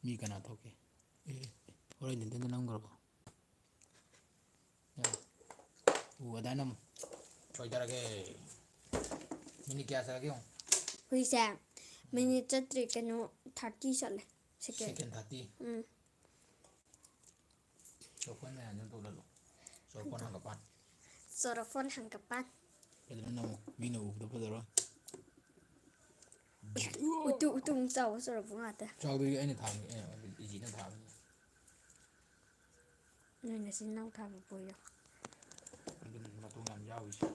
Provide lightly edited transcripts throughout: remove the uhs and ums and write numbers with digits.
ꯃꯤ ꯀꯅꯥ ꯊꯣꯛꯀꯦ ꯍꯣꯔꯦꯟ ꯅꯤꯡꯊꯤꯅ ꯅꯝꯈ꯭ꯔꯕꯣ ꯑꯗꯥꯏ ꯅꯝꯃꯨ ꯁꯣꯏꯗꯔꯒꯦ ꯃꯤꯅꯤꯠ ꯀꯌꯥ ꯆꯠꯂꯒꯦ ꯌꯦꯡꯉꯨ ꯍꯧꯖꯤꯛꯁꯦ ꯃꯤꯅꯤꯠ ꯆꯠꯇ꯭ꯔꯤ ꯀꯩꯅꯣ 30 ꯆꯠꯂꯦ ꯁꯦꯀꯦꯟ 30 ꯆꯣꯔꯐꯣꯟ ꯃꯌꯥꯝꯁꯦ ꯑꯝꯇ ꯎꯠꯍꯜꯂꯣ ꯆꯣꯔꯐꯣꯟ ꯍꯪꯒꯄꯥꯟ ꯆꯣꯔꯐꯣꯟ ꯍꯪꯒꯄꯥꯟ ꯐꯖꯅ ꯅꯝꯃꯨ ꯃꯤꯅ ꯎꯕꯗ ꯐꯖꯔꯣꯏ ꯎꯇꯨꯞ ꯆꯥꯎꯕ ꯆꯣꯔꯐꯣꯟ ꯉꯥꯛꯇ ꯆꯥꯎꯗꯣꯏꯒꯤ ꯑꯩꯅ ꯊꯥꯕꯅꯤ ꯏꯖꯤꯅ ꯊꯥꯕꯅꯤ ꯅꯣꯏ ꯅꯆꯤꯟ ꯅꯅꯥꯎ ꯊꯥꯕ ꯕꯣꯏꯔꯣ ꯑꯗꯨꯅꯤ ꯃꯇꯣꯡ ꯌꯥꯝ ꯌꯥꯎꯔꯤꯁꯦ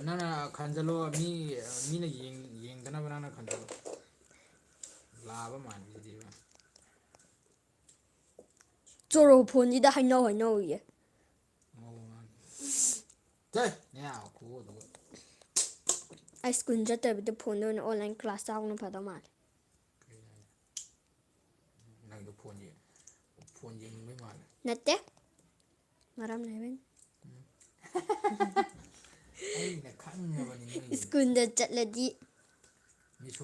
ꯅꯪꯅ ꯈꯟꯖꯜꯂꯣ ꯃꯤꯅ ꯌꯦꯡꯗꯅꯕ ꯅꯪꯅ ꯈꯟꯖꯜꯂꯣ ꯂꯥꯕ ꯃꯥꯟꯕꯁꯤꯗꯤꯕ ꯆꯣꯔꯣꯐꯣꯟꯁꯤꯗ ꯍꯩꯅꯧ ꯏꯌꯦ ꯆꯠ ꯅꯌꯥ ꯈꯨꯑꯣꯗꯨꯒ ꯑꯩ ꯁ꯭ꯀꯨꯜ ꯆꯠꯇꯕꯤꯗ ꯐꯣꯟꯗ ꯑꯣꯏꯅ ꯑꯣꯟꯂꯥꯏꯟ ꯀ꯭ꯂꯥꯁ ꯌꯥꯎꯕꯅ ꯐꯗꯧ ꯃꯥꯜꯂꯦ ꯅꯪꯗꯣ ꯐꯣꯟ ꯌꯦꯡꯅꯤꯡꯕꯩ ꯃꯥꯜꯂꯦ ꯅꯠꯇꯦ ꯃꯔꯝ ꯂꯩꯕꯩꯅꯤ ꯑꯩꯅ ꯈꯪꯉꯕꯅꯤ ꯅꯣꯏꯁꯦ ꯁ꯭ꯀꯨꯜꯗ ꯆꯠꯂꯗꯤ ꯃꯤꯠ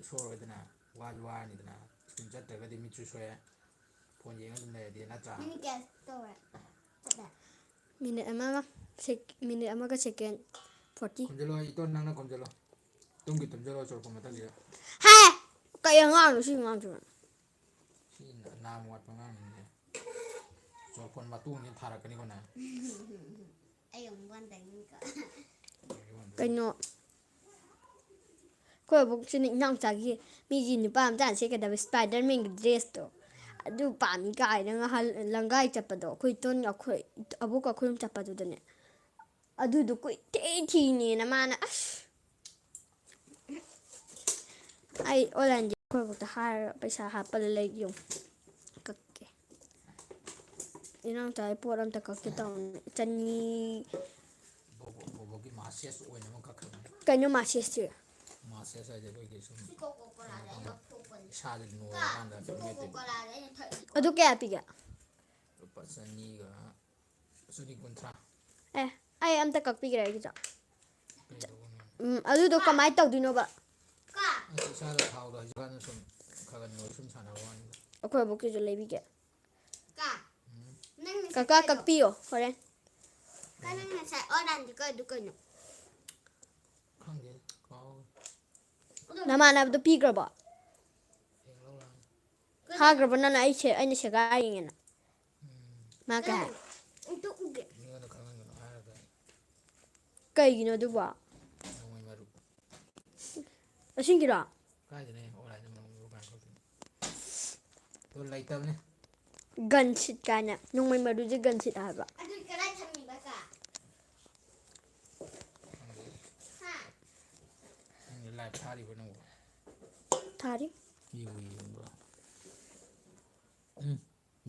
ꯁꯣꯛꯑꯣꯏꯗꯅ ꯋꯥꯁꯨ ꯋꯥꯔꯅꯤꯗꯅ ꯁ꯭ꯀꯨꯜ ꯆꯠꯇ꯭ꯔꯒꯗꯤ ꯃꯤꯠꯁꯨ ꯁꯣꯛꯑꯦ ꯐꯣꯟ ꯌꯦꯡꯉ ꯑꯗꯨꯝ ꯂꯩꯔꯗꯤ ꯅꯠꯇ꯭ꯔꯥ ꯃꯤꯅꯤꯠ ꯑꯃꯒ ꯁꯦꯀꯦꯟ 40 ꯈꯨꯝꯖꯤꯜꯂꯣ ꯏꯇꯣꯟ ꯅꯪꯅ ꯈꯨꯝꯖꯤꯜꯂꯣ ꯇꯨꯝꯖꯤꯜꯂꯣ ꯆꯣꯔꯐꯣꯟ ꯃꯊꯛꯁꯤꯗ ꯍꯦ ꯀꯩ ꯑꯉꯥꯡꯅꯣ ꯁꯤ ꯑꯉꯥꯡꯁꯤꯕꯣ ꯁꯤ ꯅꯥꯝ ꯋꯥꯠꯄ ꯑꯉꯥꯡꯅꯤꯅꯦ ꯆꯣꯔꯐꯣꯟ ꯃꯇꯣꯡꯁꯤ ꯊꯥꯔꯛꯀꯅꯤꯀꯣ ꯅꯪ ꯀꯩꯅꯣ ꯑꯩꯈꯣꯏ ꯑꯕꯣꯛꯁꯤꯅ ꯏꯅꯥꯎꯆꯥꯒꯤ ꯃꯤꯒꯤ ꯅꯨꯄꯥ ꯃꯆꯥꯅ ꯁꯦꯠꯀꯗꯕ ꯏꯁꯄꯥꯏꯗꯔꯃꯦꯟꯒꯤ ꯗ꯭ꯔꯦꯁꯇꯣ ꯑꯗꯨ ꯄꯥꯝꯃꯤ ꯀꯥꯏꯅ ꯉꯍꯥꯟ ꯂꯪꯒꯥꯏ ꯆꯠꯄꯗꯣ ꯑꯩꯈꯣꯏ ꯑꯕꯣꯛꯀ ꯑꯩꯈꯣꯏ ꯑꯍꯨꯝ ꯆꯠꯄꯗꯨꯗꯅꯦ ꯑꯗꯨꯗꯣ ꯀꯣꯏꯊꯤ ꯊꯤꯅꯦꯅ ꯃꯥꯅ ꯑꯁ ꯑꯩ ꯑꯣꯟꯂꯥꯏꯟꯗꯤ ꯑꯩꯈꯣꯏ ꯑꯕꯣꯛꯇ ꯍꯥꯏꯔꯒ ꯄꯩꯁా ꯍꯥꯞꯄꯒ ꯂꯩꯒꯦ ꯀꯛꯀꯦ ꯏꯅꯥꯎꯆꯥꯒꯤ ꯄꯣꯠ ꯑꯝꯇ ꯀꯛꯀꯦ ꯇꯧꯅꯤ ꯆꯅꯤ ꯕꯣꯕꯣꯛꯀꯤ ꯃꯥꯁꯦꯁ ꯑꯣꯏꯅꯕ ꯀꯛꯈ꯭ꯔꯕꯅꯤ ꯀꯩꯅꯣ ꯃꯥꯁꯦꯁꯇꯤ ꯃꯥꯁꯦꯁ ꯍꯥꯏꯁꯦ ꯑꯩꯈꯣꯏꯒꯤ ꯁꯨꯝ ꯏꯁꯥꯁꯦ ꯅꯣꯏꯔꯀꯥꯟꯗ ꯑꯗꯨ ꯀꯌꯥ ꯄꯤꯒꯦ ꯂꯨꯄꯥ ꯆꯅꯤꯒ ꯆꯅꯤ ꯀꯨꯟꯊ꯭ꯔꯥ ꯑꯩ ꯑꯝꯇ ꯀꯛꯄꯤꯒꯦꯔꯥ ꯑꯩꯒꯤꯁꯨ ꯀꯩꯗꯧꯕꯅꯣ ꯑꯗꯨꯗꯣ ꯀꯃꯥꯏꯅ ꯇꯧꯗꯣꯏꯅꯣꯕ ꯏꯁꯥꯗ ꯊꯥꯎꯗꯣ ꯍꯧꯖꯤꯛꯀꯥꯟꯗ ꯁꯨꯝ ꯈꯔ ꯅꯣꯏ ꯁꯨꯝ ꯁꯥꯟꯅꯕ ꯋꯥꯅꯤꯗ ꯑꯩꯈꯣꯏ ꯑꯕꯣꯛꯀꯤꯁꯨ ꯂꯩꯕꯤꯒꯦ ꯀꯀꯥ ꯀꯛꯄꯤꯌꯣ ꯍꯣꯔꯦꯟ ꯅꯪ ꯉꯁꯥꯏ ꯑꯣꯟꯂꯥꯏꯟꯗ ꯀꯛꯏꯗꯣ ꯀꯩꯅꯣ ꯈꯪꯗꯦ ꯀꯥꯎꯔꯦ ꯅꯃꯥꯟꯅꯕꯗꯣ ꯄꯤꯈ꯭ꯔꯕꯣ ꯍꯌꯦꯡ ꯂꯧ ꯂꯥꯛꯑꯅꯤ ꯊꯥꯈ꯭ꯔꯕ ꯅꯪꯅ ꯑꯩꯅ ꯁꯦꯒꯥꯏꯔꯤꯅꯦꯅ ꯃꯥ ꯀꯩ ꯍꯥꯏ ꯃꯤꯉꯣꯟꯗ ꯈꯪꯍꯟꯒꯅꯨ ꯍꯥꯏꯔꯒ ꯀꯩꯒꯤꯅꯣ ꯑꯗꯨꯕꯣ ꯅꯣꯡꯃꯩ ꯃꯔꯨ ꯑꯁꯦꯡꯀꯤꯔꯣ ꯀꯥꯏꯗꯩꯅꯣꯍꯦ ꯑꯣꯟꯂꯥꯏꯟꯗ ꯅꯣꯡꯃꯩ ꯃꯔꯨ ꯀꯃꯥꯏꯅ ꯈꯪꯗꯣꯏꯅꯣ ꯑꯗꯣ ꯂꯩꯇꯕꯅꯤ ꯒꯟꯁꯤꯠ ꯀꯥꯏꯅ ꯅꯣꯡꯃꯩ ꯃꯔꯨꯁꯦ ꯒꯟꯁꯤꯠ ꯍꯥꯏꯕ ꯈꯪꯗꯦ ꯅꯪꯗꯤ ꯂꯥꯏꯞ ꯊꯥꯔꯤꯕ ꯅꯪꯕꯣ ꯊꯥꯔꯤ ꯃꯤꯕꯨ ꯌꯦꯡꯕ꯭ꯔꯣ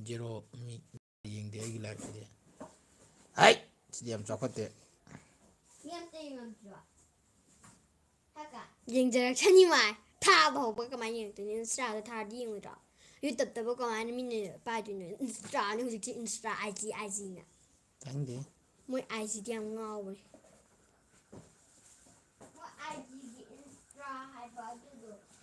ꯖꯦꯔꯣ ꯃꯤ ꯌꯦꯡꯗꯦ ꯑꯩꯒꯤ ꯂꯥꯏꯐꯁꯤꯗꯤ ꯍꯩꯠ ꯁꯤꯗꯤ ꯌꯥꯝ ꯆꯥꯎꯈꯠꯇꯦ ꯌꯦꯡꯖꯔꯛꯁꯅꯤ ꯃꯥꯏ ꯊꯥꯕ ꯍꯧꯕ ꯀꯃꯥꯏꯅ ꯌꯦꯡꯉꯛꯇꯣꯏꯅꯣ ꯏꯟꯁꯇꯥꯗ ꯊꯥꯔꯗꯤ ꯌꯦꯡꯉꯣꯏꯗ꯭ꯔꯣ ꯌꯨꯇꯨꯞꯇꯕꯨ ꯀꯃꯥꯏꯅ ꯃꯤꯅ ꯄꯥꯏꯗꯣꯏꯅꯣ ꯏꯟꯁꯇꯥꯅꯤ ꯍꯧꯖꯤꯛꯇꯤ ꯏꯟꯁꯇꯥ ꯑꯥꯏꯖꯤꯅ ꯇꯥꯅꯤꯡꯗꯦ ꯃꯣꯏ ꯑꯥꯏꯖꯤꯗꯤ ꯌꯥꯝ ꯉꯥꯎꯕꯅꯦ